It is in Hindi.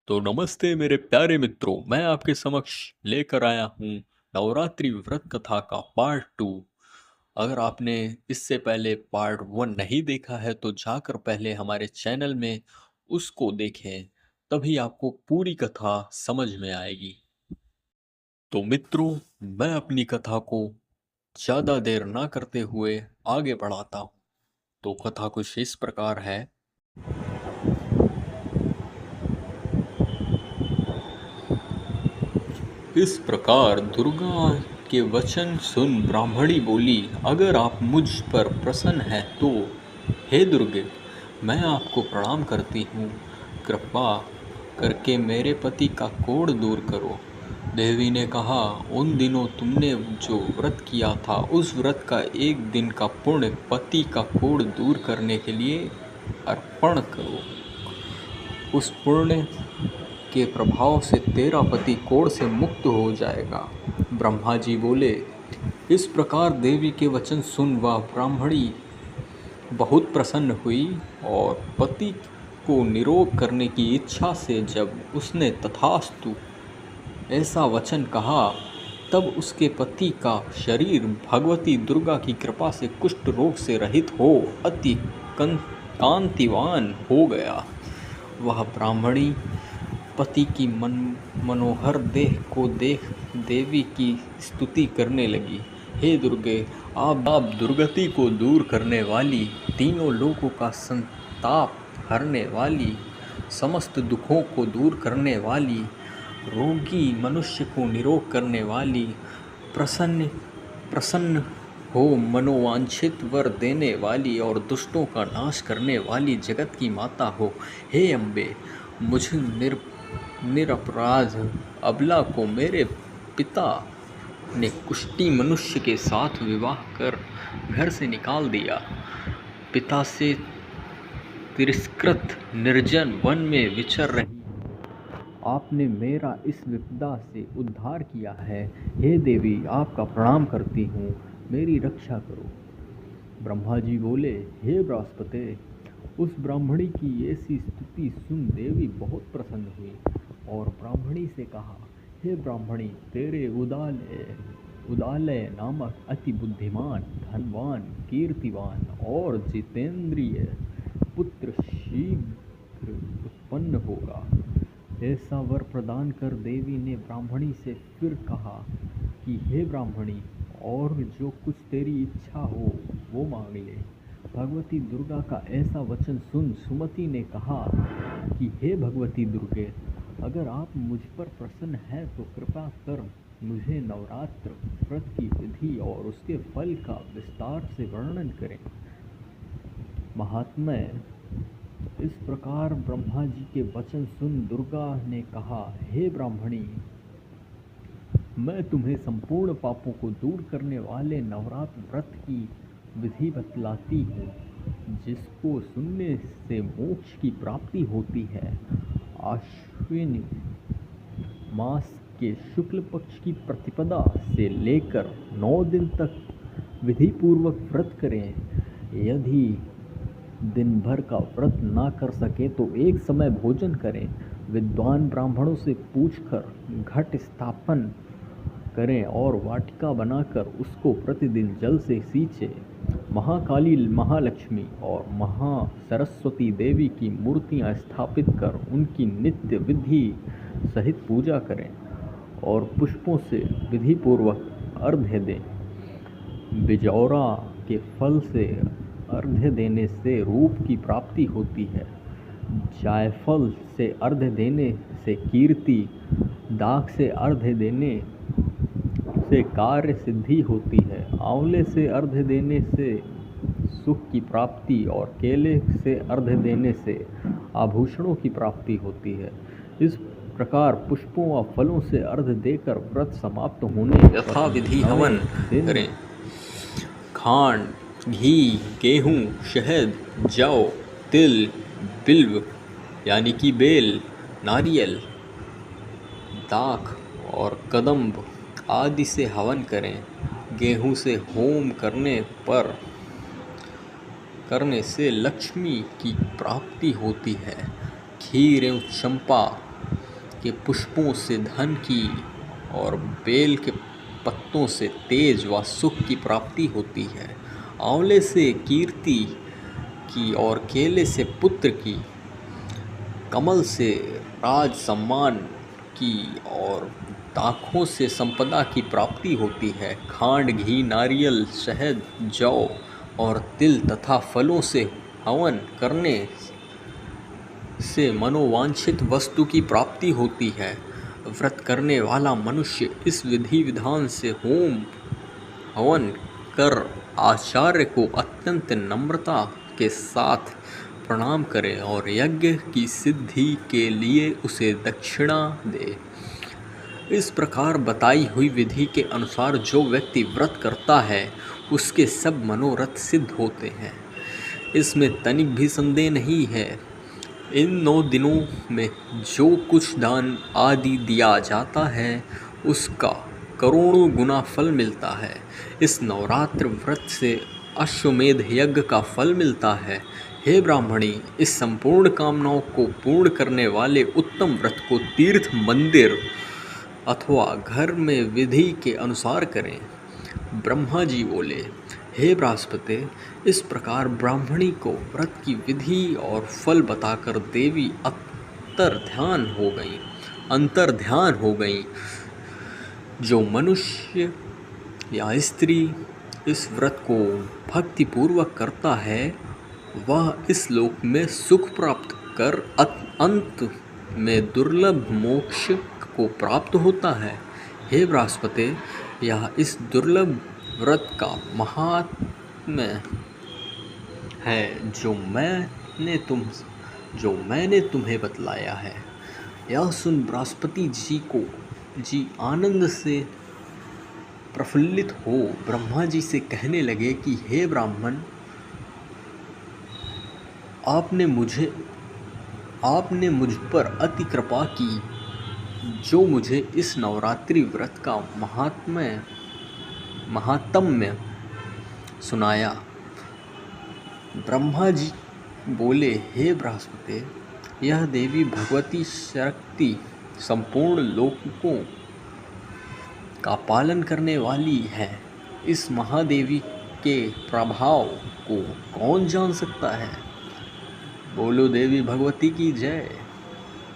तो नमस्ते मेरे प्यारे मित्रों, मैं आपके समक्ष लेकर आया हूँ नवरात्रि व्रत कथा का पार्ट 2। अगर आपने इससे पहले पार्ट 1 नहीं देखा है तो जाकर पहले हमारे चैनल में उसको देखें, तभी आपको पूरी कथा समझ में आएगी। तो मित्रों, मैं अपनी कथा को ज़्यादा देर ना करते हुए आगे बढ़ाता हूँ। तो कथा कुछ इस प्रकार है। इस प्रकार दुर्गा के वचन सुन ब्राह्मणी बोली, अगर आप मुझ पर प्रसन्न हैं तो हे दुर्गे, मैं आपको प्रणाम करती हूँ। कृपा करके मेरे पति का कोढ़ दूर करो। देवी ने कहा, उन दिनों तुमने जो व्रत किया था उस व्रत का एक दिन का पुण्य पति का कोढ़ दूर करने के लिए अर्पण करो। उस पुण्य के प्रभाव से तेरा पति कोढ़ से मुक्त हो जाएगा। ब्रह्मा जी बोले। इस प्रकार देवी के वचन सुन वह ब्राह्मणी बहुत प्रसन्न हुई और पति को निरोग करने की इच्छा से जब उसने तथास्तु ऐसा वचन कहा, तब उसके पति का शरीर भगवती दुर्गा की कृपा से कुष्ठ रोग से रहित हो अति कांतिवान हो गया। वह ब्राह्मणी पति की मनोहर देह को देख देवी की स्तुति करने लगी। हे दुर्गे, आप दुर्गति को दूर करने वाली, तीनों लोगों का संताप हरने वाली, समस्त दुखों को दूर करने वाली, रोगी मनुष्य को निरोग करने वाली, प्रसन्न प्रसन्न हो मनोवांछित वर देने वाली और दुष्टों का नाश करने वाली जगत की माता हो। हे अम्बे, मुझे निरपराध अबला को मेरे पिता ने कुष्ठी मनुष्य के साथ विवाह कर घर से निकाल दिया। पिता से तिरस्कृत निर्जन वन में विचर रही आपने मेरा इस विपदा से उद्धार किया है। हे देवी, आपका प्रणाम करती हूँ, मेरी रक्षा करो। ब्रह्मा जी बोले, हे बृहस्पति, उस ब्राह्मणी की ऐसी स्तुति सुन देवी बहुत प्रसन्न हुई और ब्राह्मणी से कहा, हे ब्राह्मणी, तेरे उदालय नामक अति बुद्धिमान, धनवान, कीर्तिवान और जितेंद्रिय पुत्र शीघ्र उत्पन्न होगा। ऐसा वर प्रदान कर देवी ने ब्राह्मणी से फिर कहा कि हे ब्राह्मणी, और जो कुछ तेरी इच्छा हो वो मांग ले। भगवती दुर्गा का ऐसा वचन सुन सुमति ने कहा कि हे भगवती दुर्गे, अगर आप मुझ पर प्रसन्न हैं तो कृपा कर मुझे नवरात्र व्रत की विधि और उसके फल का विस्तार से वर्णन करें। महात्मय, इस प्रकार ब्रह्मा जी के वचन सुन दुर्गा ने कहा, हे ब्राह्मणी, मैं तुम्हें संपूर्ण पापों को दूर करने वाले नवरात्र व्रत की विधि बतलाती हूँ, जिसको सुनने से मोक्ष की प्राप्ति होती है। आश्विन मास के शुक्ल पक्ष की प्रतिपदा से लेकर 9 दिन तक विधि पूर्वक व्रत करें। यदि दिन भर का व्रत ना कर सके तो एक समय भोजन करें। विद्वान ब्राह्मणों से पूछकर घट स्थापन करें और वाटिका बनाकर उसको प्रतिदिन जल से सींचे। महाकाली, महालक्ष्मी और महासरस्वती देवी की मूर्तियां स्थापित कर उनकी नित्य विधि सहित पूजा करें और पुष्पों से विधि पूर्वक अर्घ्य दें। बिजौरा के फल से अर्घ्य देने से रूप की प्राप्ति होती है। जायफल से अर्घ्य देने से कीर्ति, दाख से अर्घ्य देने से कार्य सिद्धि होती है, आंवले से अर्घ्य देने से सुख की प्राप्ति और केले से अर्घ्य देने से आभूषणों की प्राप्ति होती है। इस प्रकार पुष्पों व फलों से अर्घ्य देकर व्रत समाप्त होने यथा विधि हवन करें। खांड, घी, गेहूँ, शहद, जौ, तिल, बिल्व यानी कि बेल, नारियल, दाख और कदम्ब आदि से हवन करें। गेहूँ से होम करने से लक्ष्मी की प्राप्ति होती है। खीर एवं चंपा के पुष्पों से धन की और बेल के पत्तों से तेज व सुख की प्राप्ति होती है। आंवले से कीर्ति की और केले से पुत्र की, कमल से राज सम्मान की और दाखों से संपदा की प्राप्ति होती है। खांड, घी, नारियल, शहद, जौ और तिल तथा फलों से हवन करने से मनोवांछित वस्तु की प्राप्ति होती है। व्रत करने वाला मनुष्य इस विधि विधान से होम हवन कर आचार्य को अत्यंत नम्रता के साथ प्रणाम करे और यज्ञ की सिद्धि के लिए उसे दक्षिणा दे। इस प्रकार बताई हुई विधि के अनुसार जो व्यक्ति व्रत करता है उसके सब मनोरथ सिद्ध होते हैं, इसमें तनिक भी संदेह नहीं है। इन 9 दिनों में जो कुछ दान आदि दिया जाता है उसका करोड़ों गुना फल मिलता है। इस नवरात्र व्रत से अश्वमेध यज्ञ का फल मिलता है। हे ब्राह्मणी, इस संपूर्ण कामनाओं को पूर्ण करने वाले उत्तम व्रत को तीर्थ, मंदिर अथवा घर में विधि के अनुसार करें। ब्रह्मा जी बोले, हे बृहस्पति, इस प्रकार ब्राह्मणी को व्रत की विधि और फल बताकर देवी अंतर्ध्यान हो गई। जो मनुष्य या स्त्री इस व्रत को भक्तिपूर्वक करता है वह इस लोक में सुख प्राप्त कर अंत में दुर्लभ मोक्ष को प्राप्त होता है। हे बृहस्पति, यह इस दुर्लभ व्रत का महात्म्य है जो मैंने तुम्हें बतलाया है। यह सुन बृहस्पति जी आनंद से प्रफुल्लित हो ब्रह्मा जी से कहने लगे कि हे ब्राह्मण, आपने मुझ पर अति कृपा की जो मुझे इस नवरात्रि व्रत का महात्म्य सुनाया। ब्रह्मा जी बोले, हे बृहस्पति, यह देवी भगवती शक्ति संपूर्ण लोकों का पालन करने वाली है। इस महादेवी के प्रभाव को कौन जान सकता है। बोलो देवी भगवती की जय।